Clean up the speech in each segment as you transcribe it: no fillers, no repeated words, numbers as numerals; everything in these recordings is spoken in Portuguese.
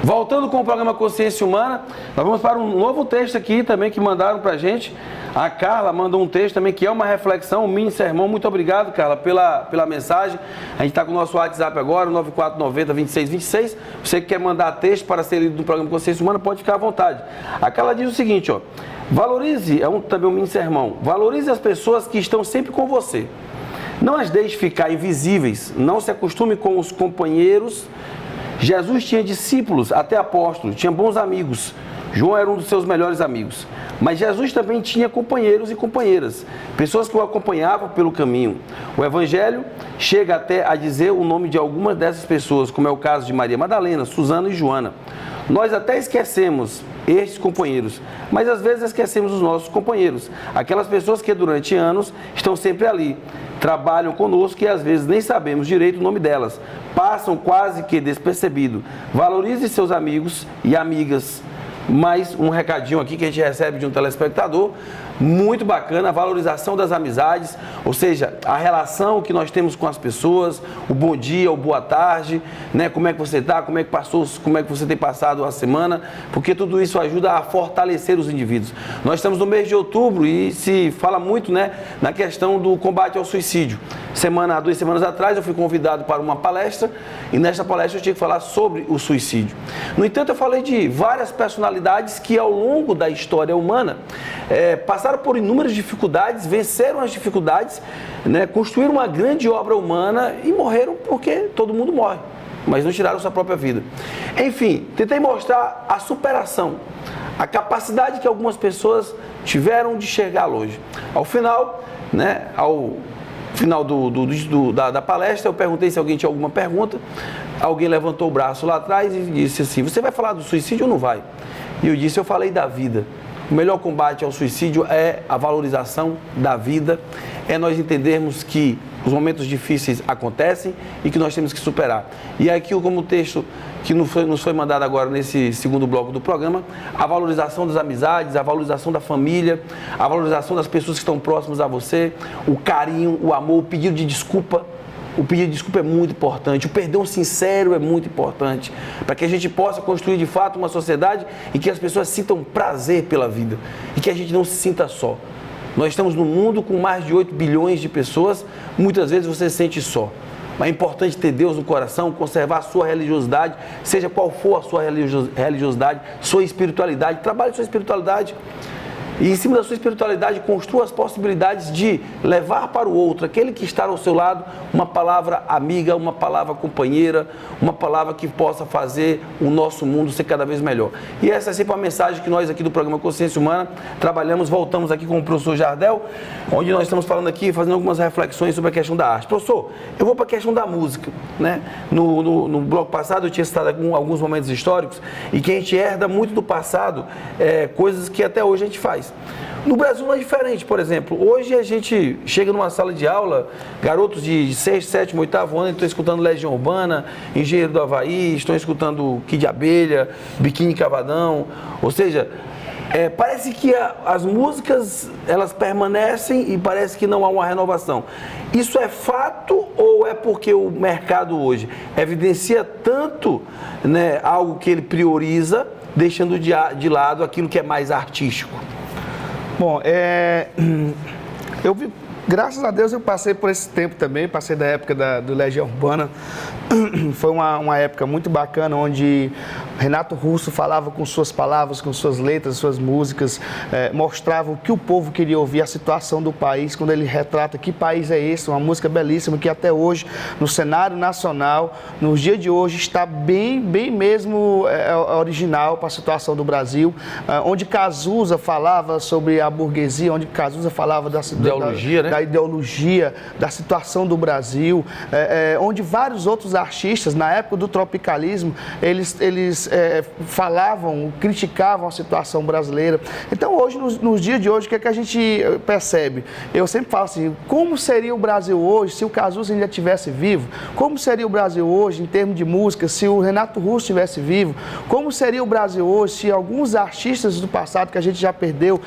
Voltando com o programa Consciência Humana, nós vamos para um novo texto aqui também que mandaram para a gente. A Carla mandou um texto também que é uma reflexão, um mini sermão. Muito obrigado, Carla, pela mensagem. A gente está com o nosso WhatsApp agora, 9490-2626. Você que quer mandar texto para ser lido no programa Consciência Humana, pode ficar à vontade. A Carla diz o seguinte, ó. Valorize, também um mini sermão, valorize as pessoas que estão sempre com você. Não as deixe ficar invisíveis, não se acostume com os companheiros. Jesus tinha discípulos, até apóstolos, tinha bons amigos. João era um dos seus melhores amigos. Mas Jesus também tinha companheiros e companheiras, pessoas que o acompanhavam pelo caminho. O Evangelho chega até a dizer o nome de algumas dessas pessoas, como é o caso de Maria Madalena, Susana e Joana. Nós até esquecemos estes companheiros, mas às vezes esquecemos os nossos companheiros, aquelas pessoas que durante anos estão sempre ali, trabalham conosco e às vezes nem sabemos direito o nome delas, passam quase que despercebido. Valorize seus amigos e amigas. Mais um recadinho aqui que a gente recebe de um telespectador, muito bacana, a valorização das amizades, ou seja, a relação que nós temos com as pessoas, o bom dia, o boa tarde, né? Como é que você está, como é que passou, como é que você tem passado a semana, porque tudo isso ajuda a fortalecer os indivíduos. Nós estamos no mês de outubro e se fala muito, né, na questão do combate ao suicídio. 2 semanas atrás eu fui convidado para uma palestra e nesta palestra eu tinha que falar sobre o suicídio. No entanto, eu falei de várias personalidades que ao longo da história humana passaram por inúmeras dificuldades, venceram as dificuldades, né, construíram uma grande obra humana e morreram porque todo mundo morre, mas não tiraram sua própria vida. Enfim, tentei mostrar a superação, a capacidade que algumas pessoas tiveram de chegar longe. Ao final, né, da palestra, eu perguntei se alguém tinha alguma pergunta. Alguém levantou o braço lá atrás e disse assim: você vai falar do suicídio ou não vai? E eu disse: eu falei da vida. O melhor combate ao suicídio é a valorização da vida, é nós entendermos que os momentos difíceis acontecem e que nós temos que superar. E aqui, como o texto que nos foi mandado agora nesse segundo bloco do programa, a valorização das amizades, a valorização da família, a valorização das pessoas que estão próximas a você, o carinho, o amor, o pedido de desculpa. O pedido de desculpa é muito importante, o perdão sincero é muito importante, para que a gente possa construir de fato uma sociedade em que as pessoas sintam prazer pela vida e que a gente não se sinta só. Nós estamos num mundo com mais de 8 bilhões de pessoas, muitas vezes você se sente só. Mas é importante ter Deus no coração, conservar a sua religiosidade, seja qual for a sua religiosidade, sua espiritualidade, trabalhe sua espiritualidade. E em cima da sua espiritualidade, construa as possibilidades de levar para o outro, aquele que está ao seu lado, uma palavra amiga, uma palavra companheira, uma palavra que possa fazer o nosso mundo ser cada vez melhor. E essa é sempre uma mensagem que nós aqui do programa Consciência Humana trabalhamos. Voltamos aqui com o professor Jardel, onde nós estamos falando aqui, fazendo algumas reflexões sobre a questão da arte. Professor, eu vou para a questão da música, né? No bloco passado eu tinha citado alguns momentos históricos e que a gente herda muito do passado, coisas que até hoje a gente faz. No Brasil não é diferente, por exemplo, hoje a gente chega numa sala de aula, garotos de 6º, 7º, 8º ano estão escutando Legião Urbana, Engenheiro do Havaí, estão escutando Kid de Abelha, Biquíni Cavadão, ou seja, parece que as músicas elas permanecem e parece que não há uma renovação. Isso é fato ou é porque o mercado hoje evidencia tanto, né, algo que ele prioriza, deixando de lado aquilo que é mais artístico? Bom, graças a Deus eu passei por esse tempo também, passei da época do Legião Urbana. Foi uma época muito bacana, onde Renato Russo falava com suas palavras, com suas letras, suas músicas, mostrava o que o povo queria ouvir, a situação do país, quando ele retrata que país é esse, uma música belíssima que até hoje, no cenário nacional, nos dias de hoje, está bem mesmo original para a situação do Brasil, onde Cazuza falava sobre a burguesia, onde Cazuza falava da ideologia, da situação do Brasil, onde vários outros artistas, na época do tropicalismo, eles falavam, criticavam a situação brasileira. Então, hoje, nos dias de hoje, o que é que a gente percebe? Eu sempre falo assim, como seria o Brasil hoje se o Cazuza ainda estivesse vivo? Como seria o Brasil hoje, em termos de música, se o Renato Russo estivesse vivo? Como seria o Brasil hoje se alguns artistas do passado, que a gente já perdeu,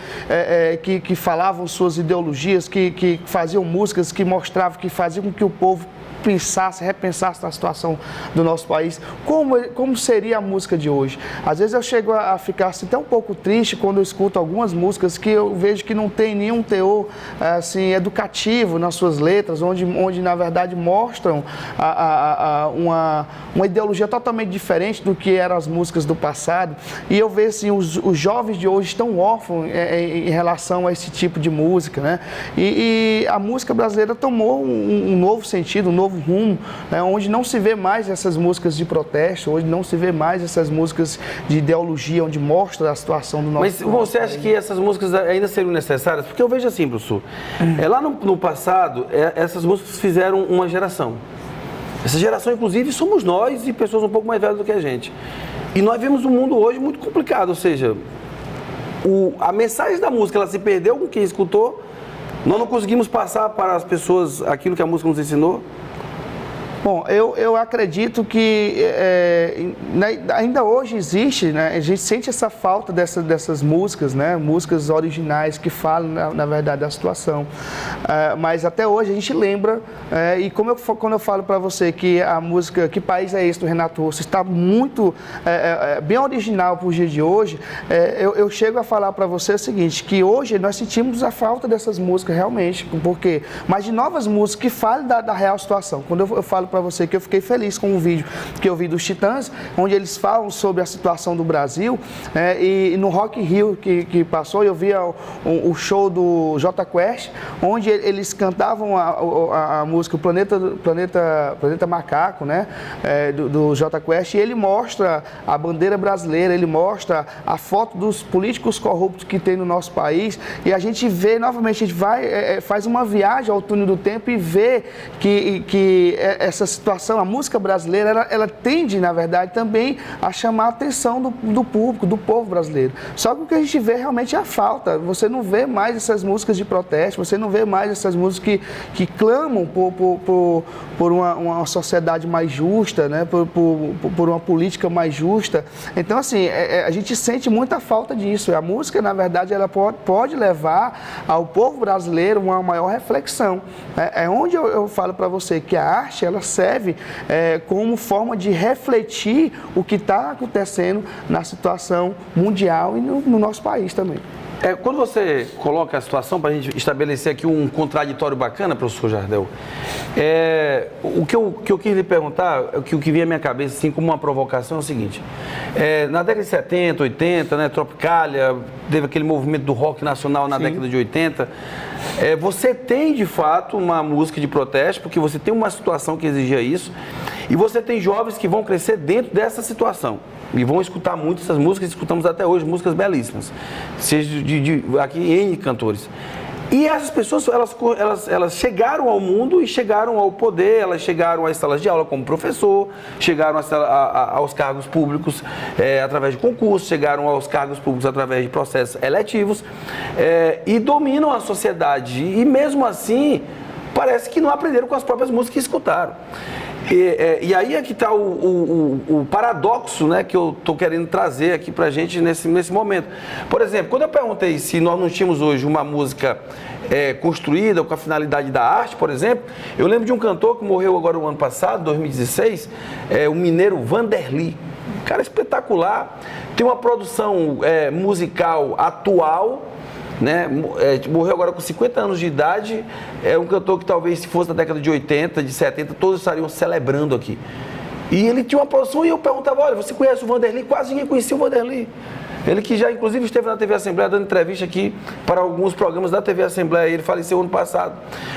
que falavam suas ideologias, que faziam músicas, que mostravam, que faziam com que o povo pensasse, repensasse na situação do nosso país, como seria a música de hoje. Às vezes eu chego a ficar assim, até um pouco triste quando eu escuto algumas músicas que eu vejo que não tem nenhum teor assim, educativo nas suas letras, onde na verdade mostram uma ideologia totalmente diferente do que eram as músicas do passado. E eu vejo assim, os jovens de hoje estão órfãos em relação a esse tipo de música, né? E a música brasileira tomou um novo sentido, um novo rumo, né? Onde não se vê mais essas músicas de protesto, onde não se vê mais essas músicas de ideologia, onde mostra a situação do nosso país. Mas você acha que essas músicas ainda seriam necessárias? Porque eu vejo assim, professor, lá no passado, essas músicas fizeram uma geração. Essa geração, inclusive, somos nós e pessoas um pouco mais velhas do que a gente. E nós vemos um mundo hoje muito complicado, ou seja, a mensagem da música, ela se perdeu com quem escutou, nós não conseguimos passar para as pessoas aquilo que a música nos ensinou. Bom, eu acredito que ainda hoje existe, né? A gente sente essa falta dessas músicas, né? Músicas originais que falam, na verdade, da situação. Mas até hoje a gente lembra, e quando eu falo para você que a música Que País é Esse, do Renato Russo, está muito bem original para o dia de hoje, eu chego a falar para você o seguinte, que hoje nós sentimos a falta dessas músicas realmente, porque, mas de novas músicas que falem da real situação. Quando eu falo para você que eu fiquei feliz com um vídeo que eu vi dos Titãs, onde eles falam sobre a situação do Brasil, e no Rock in Rio que passou, eu vi o show do Jota Quest, onde eles cantavam a música Planeta Macaco, né, do Jota Quest, e ele mostra a bandeira brasileira, ele mostra a foto dos políticos corruptos que tem no nosso país, e a gente vê novamente, a gente vai, faz uma viagem ao túnel do tempo e vê que essa situação, a música brasileira, ela tende, na verdade, também a chamar a atenção do público, do povo brasileiro. Só que o que a gente vê realmente é a falta. Você não vê mais essas músicas de protesto, você não vê mais essas músicas que clamam por uma sociedade mais justa, né? por uma política mais justa. Então, assim, a gente sente muita falta disso. A música, na verdade, ela pode levar ao povo brasileiro uma maior reflexão. É onde eu falo para você que a arte, ela serve como forma de refletir o que está acontecendo na situação mundial e no nosso país também. Quando você coloca a situação, para a gente estabelecer aqui um contraditório bacana, professor Jardel, o que eu quis lhe perguntar, o que vinha à minha cabeça, assim, como uma provocação, é o seguinte: na década de 70, 80, né, Tropicália, teve aquele movimento do rock nacional na década de 80, você tem, de fato, uma música de protesto, porque você tem uma situação que exigia isso, e você tem jovens que vão crescer dentro dessa situação. E vão escutar muito essas músicas, escutamos até hoje músicas belíssimas, seja aqui N cantores. E essas pessoas, elas chegaram ao mundo e chegaram ao poder, elas chegaram às salas de aula como professor, chegaram aos cargos públicos através de concursos, chegaram aos cargos públicos através de processos eletivos, e dominam a sociedade. E mesmo assim, parece que não aprenderam com as próprias músicas que escutaram. E aí é que está o paradoxo, né, que eu estou querendo trazer aqui para a gente nesse momento. Por exemplo, quando eu perguntei se nós não tínhamos hoje uma música construída com a finalidade da arte, por exemplo, eu lembro de um cantor que morreu agora no ano passado, 2016, o mineiro Vanderly. Um cara espetacular, tem uma produção musical atual, né? Morreu agora com 50 anos de idade, é um cantor que talvez se fosse da década de 80, de 70, todos estariam celebrando aqui. E ele tinha uma produção e eu perguntava, olha, você conhece o Vanderly? Quase ninguém conhecia o Vanderly. Ele que já, inclusive, esteve na TV Assembleia dando entrevista aqui para alguns programas da TV Assembleia. Ele faleceu ano passado.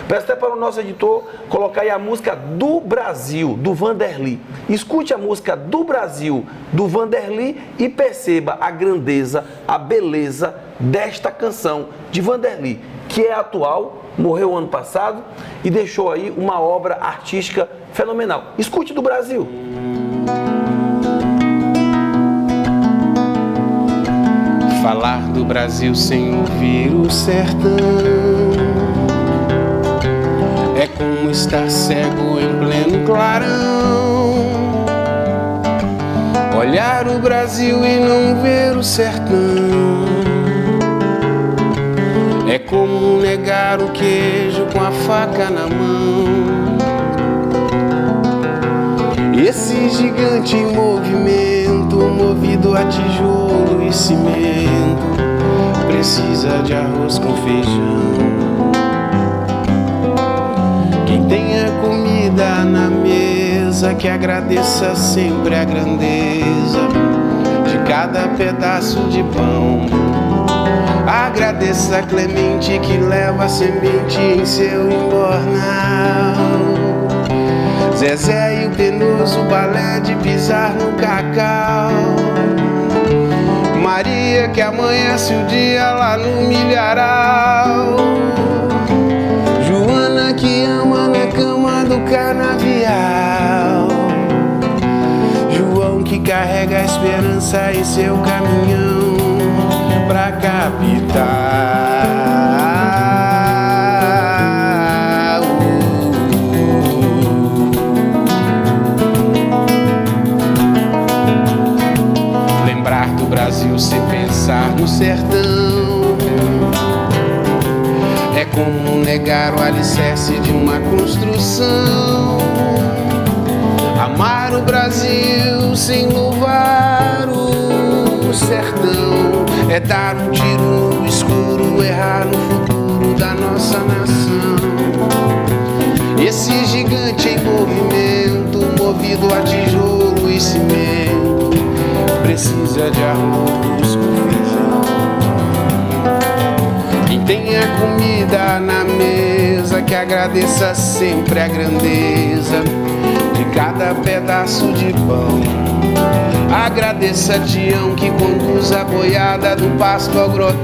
Peço até para o nosso editor colocar aí a música do Brasil, do Vanderly. Escute a música do Brasil, do Vanderly, e perceba a grandeza, a beleza desta canção de Vanderly, que é atual, morreu ano passado e deixou aí uma obra artística fenomenal. Escute do Brasil. Falar do Brasil sem ouvir o sertão é como estar cego em pleno clarão. Olhar o Brasil e não ver o sertão é como negar o queijo com a faca na mão. Esse gigante em movimento, movido a tijolo e cimento, precisa de arroz com feijão. Quem tenha comida na mesa, que agradeça sempre a grandeza de cada pedaço de pão. Agradeça a Clemente que leva a semente em seu embornal. Zezé e o penoso balé de pisar no cacau. Maria que amanhece o dia lá no milharal. Joana que ama na cama do canavial. João que carrega a esperança em seu caminhão pra capital. Lembrar do Brasil sem pensar no sertão é como negar o alicerce de uma construção. Amar o Brasil sem louvar o sertão é dar um tiro no escuro, errar no futuro da nossa nação. Esse gigante em movimento, movido a tijolo e cimento, precisa de arroz com feijão. Quem tenha comida na mesa, que agradeça sempre a grandeza de cada pedaço de pão. Agradeça a Tião que conduz a boiada do pasto ao grotão.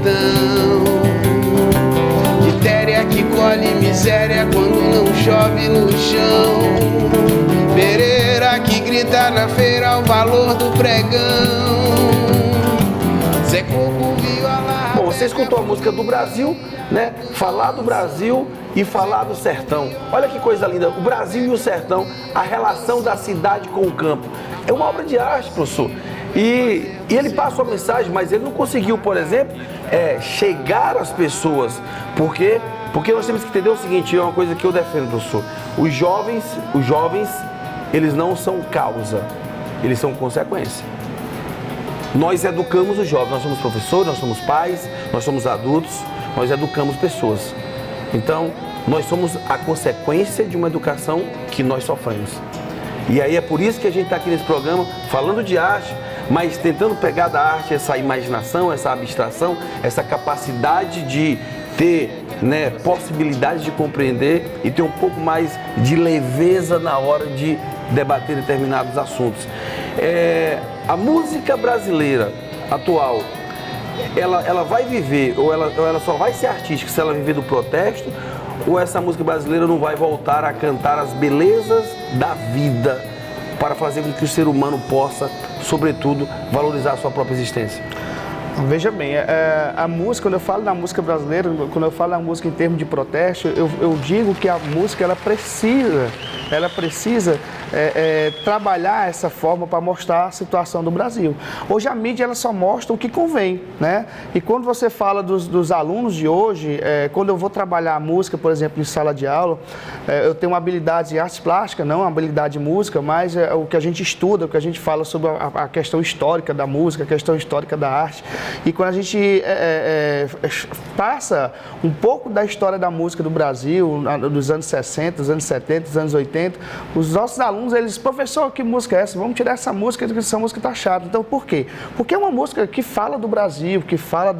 Quitéria que colhe miséria quando não chove no chão. Pereira que grita na feira o valor do pregão. Zé Coco viola. Bom, você escutou a música do Brasil, né? Falar do Brasil e falar do sertão. Olha que coisa linda, o Brasil e o sertão, a relação da cidade com o campo. É uma obra de arte, professor. E ele passa uma mensagem, mas ele não conseguiu, por exemplo, chegar às pessoas. Porque nós temos que entender o seguinte, é uma coisa que eu defendo, professor. Os jovens, eles não são causa, eles são consequência. Nós educamos os jovens, nós somos professores, nós somos pais, nós somos adultos, nós educamos pessoas. Então, nós somos a consequência de uma educação que nós sofremos. E aí é por isso que a gente está aqui nesse programa falando de arte, mas tentando pegar da arte essa imaginação, essa abstração, essa capacidade de ter, né, possibilidade de compreender e ter um pouco mais de leveza na hora de debater determinados assuntos. A música brasileira atual, ela vai viver, ou ela só vai ser artística se ela viver do protesto, ou essa música brasileira não vai voltar a cantar as belezas da vida para fazer com que o ser humano possa, sobretudo, valorizar a sua própria existência? Veja bem, a música, quando eu falo da música brasileira, quando eu falo da música em termos de protesto, eu digo que a música ela precisa trabalhar essa forma para mostrar a situação do Brasil. Hoje a mídia ela só mostra o que convém, né? E quando você fala dos alunos de hoje, quando eu vou trabalhar a música, por exemplo, em sala de aula, eu tenho uma habilidade de artes plásticas, não uma habilidade de música, mas o que a gente estuda, o que a gente fala sobre a questão histórica da música, a questão histórica da arte. E quando a gente passa um pouco da história da música do Brasil, dos anos 60, dos anos 70, dos anos 80, os nossos alunos, eles, professor, que música é essa? Vamos tirar essa música tá chata. Então, por quê? Porque é uma música que fala do Brasil, que fala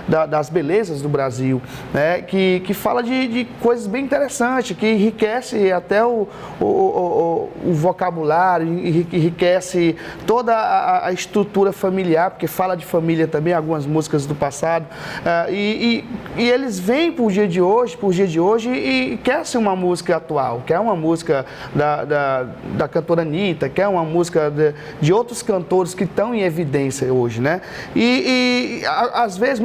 das belezas do Brasil, né? Que fala de coisas bem interessantes, que enriquece até o vocabulário, enriquece toda a estrutura familiar, porque fala de família também, algumas músicas do passado, e eles vêm para o dia de hoje e quer ser uma música atual, quer uma música da cantora Anitta, quer uma música de outros cantores que estão em evidência hoje, né? E às vezes,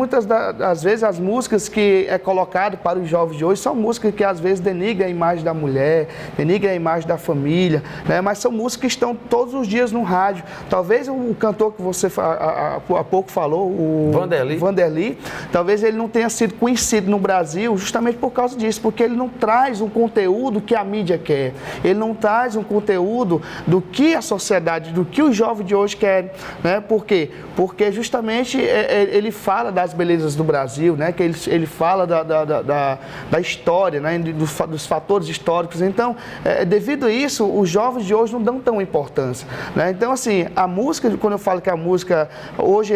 às vezes as músicas que é colocado para os jovens de hoje são músicas que às vezes denigram a imagem da mulher, denigram a imagem da família, né? Mas são músicas que estão todos os dias no rádio. Talvez o cantor que você há pouco falou, o Vanderly, talvez ele não tenha sido conhecido no Brasil justamente por causa disso, porque ele não traz um conteúdo que a mídia quer, ele não traz um conteúdo do que a sociedade, do que os jovens de hoje querem, né? Por quê? Porque justamente ele fala das belezas do Brasil, né? Que ele fala da história, né? Dos fatores históricos. Então, devido a isso, os jovens de hoje não dão tão importância, né? Então, assim, a música, quando eu falo que a música hoje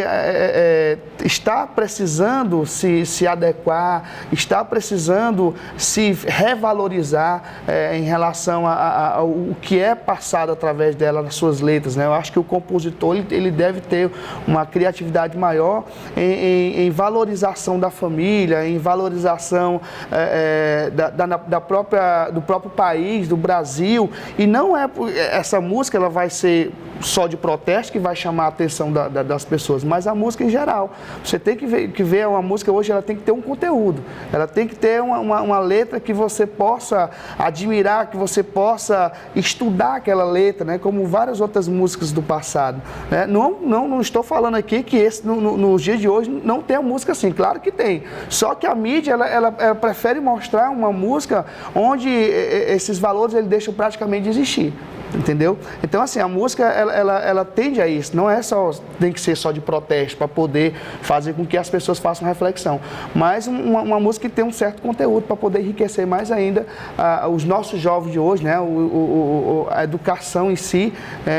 está precisando se adequar, está precisando se revalorizar em relação ao que é passado através dela nas suas letras, né? Eu acho que o compositor ele deve ter uma criatividade maior em valorização da família, em valorização do próprio país, do Brasil, e não essa música ela vai ser só de protesto que vai chamar a atenção das pessoas, mas a música em geral. Você tem que ver uma música hoje, ela tem que ter um conteúdo, ela tem que ter uma letra que você possa admirar, que você possa estudar aquela letra, né? Como várias outras músicas do passado, né? Não estou falando aqui que nos dias de hoje não tem uma música assim, claro que tem, só que a mídia ela prefere mostrar uma música onde esses valores eles deixam praticamente de existir. Entendeu? Então, assim, a música, ela tende a isso. Não tem que ser só de protesto para poder fazer com que as pessoas façam reflexão. Mas uma música que tem um certo conteúdo para poder enriquecer mais ainda os nossos jovens de hoje, né? A educação em si,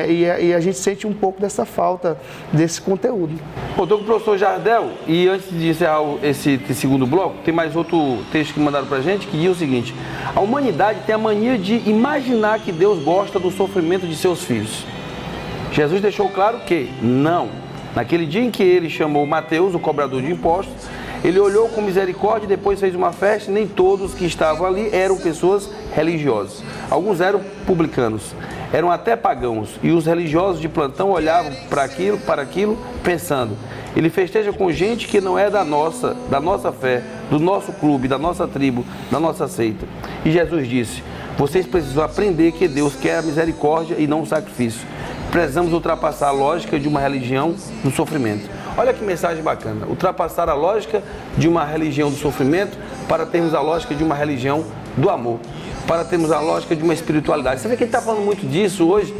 e a gente sente um pouco dessa falta desse conteúdo. Eu estou com o professor Jardel e antes de encerrar esse segundo bloco, tem mais outro texto que mandaram para a gente que diz o seguinte: a humanidade tem a mania de imaginar que Deus gosta do sofrimento de seus filhos. Jesus deixou claro que não. Naquele dia em que ele chamou Mateus, o cobrador de impostos, ele olhou com misericórdia e depois fez uma festa. Nem todos que estavam ali eram pessoas religiosas. Alguns eram publicanos, eram até pagãos, e os religiosos de plantão olhavam para aquilo, pensando: ele festeja com gente que não é da nossa fé, do nosso clube, da nossa tribo, da nossa seita. E Jesus disse: vocês precisam aprender que Deus quer a misericórdia e não o sacrifício. Precisamos ultrapassar a lógica de uma religião do sofrimento. Olha que mensagem bacana. Ultrapassar a lógica de uma religião do sofrimento para termos a lógica de uma religião do amor. Para termos a lógica de uma espiritualidade. Você vê que ele está falando muito disso hoje,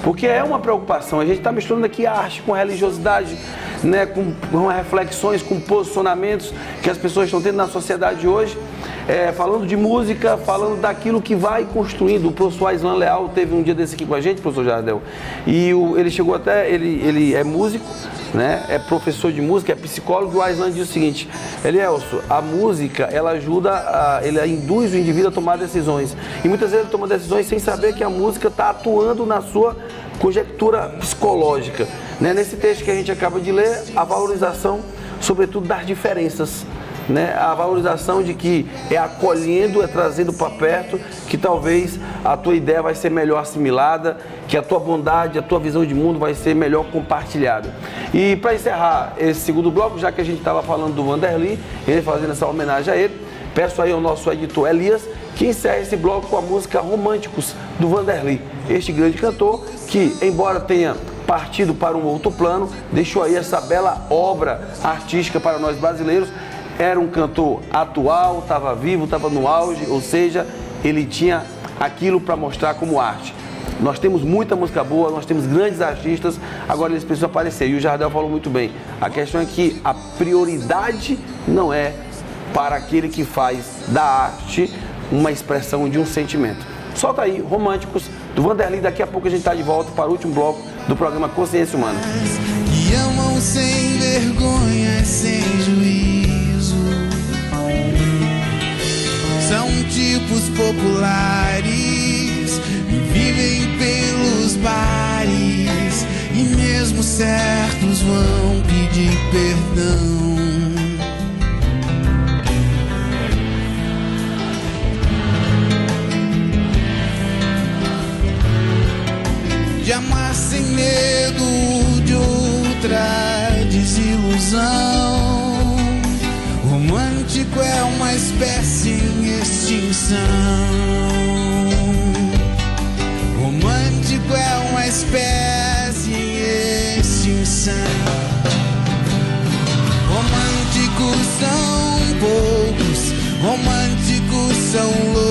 porque é uma preocupação. A gente está misturando aqui arte com religiosidade, né, com reflexões, com posicionamentos que as pessoas estão tendo na sociedade hoje. Falando de música, falando daquilo que vai construindo. O professor Aislan Leal teve um dia desse aqui com a gente, professor Jardel, e ele chegou até, ele é músico, né? É professor de música, é psicólogo, e o Aislan diz o seguinte: Elielso, a música, ela ajuda, ela induz o indivíduo a tomar decisões, e muitas vezes ele toma decisões sem saber que a música está atuando na sua conjectura psicológica, né? Nesse texto que a gente acaba de ler, a valorização, sobretudo, das diferenças, né? A valorização de que é acolhendo, é trazendo para perto, que talvez a tua ideia vai ser melhor assimilada, que a tua bondade, a tua visão de mundo vai ser melhor compartilhada. E para encerrar esse segundo bloco, já que a gente estava falando do Vanderly, ele fazendo essa homenagem a ele, peço aí ao nosso editor Elias que encerre esse bloco com a música Românticos do Vanderly, este grande cantor que, embora tenha partido para um outro plano, deixou aí essa bela obra artística para nós brasileiros. Era um cantor atual, estava vivo, estava no auge, ou seja, ele tinha aquilo para mostrar como arte. Nós temos muita música boa, nós temos grandes artistas, agora eles precisam aparecer. E o Jardel falou muito bem, a questão é que a prioridade não é para aquele que faz da arte uma expressão de um sentimento. Solta aí, Românticos, do Vanderly. Daqui a pouco a gente está de volta para o último bloco do programa Consciência Humana. Que amam sem vergonha, sem juízo. São tipos populares, vivem pelos bares e mesmo certos vão pedir perdão. De amar sem medo de outra desilusão. Romântico é uma espécie em extinção. Romântico é uma espécie em extinção. são loucos.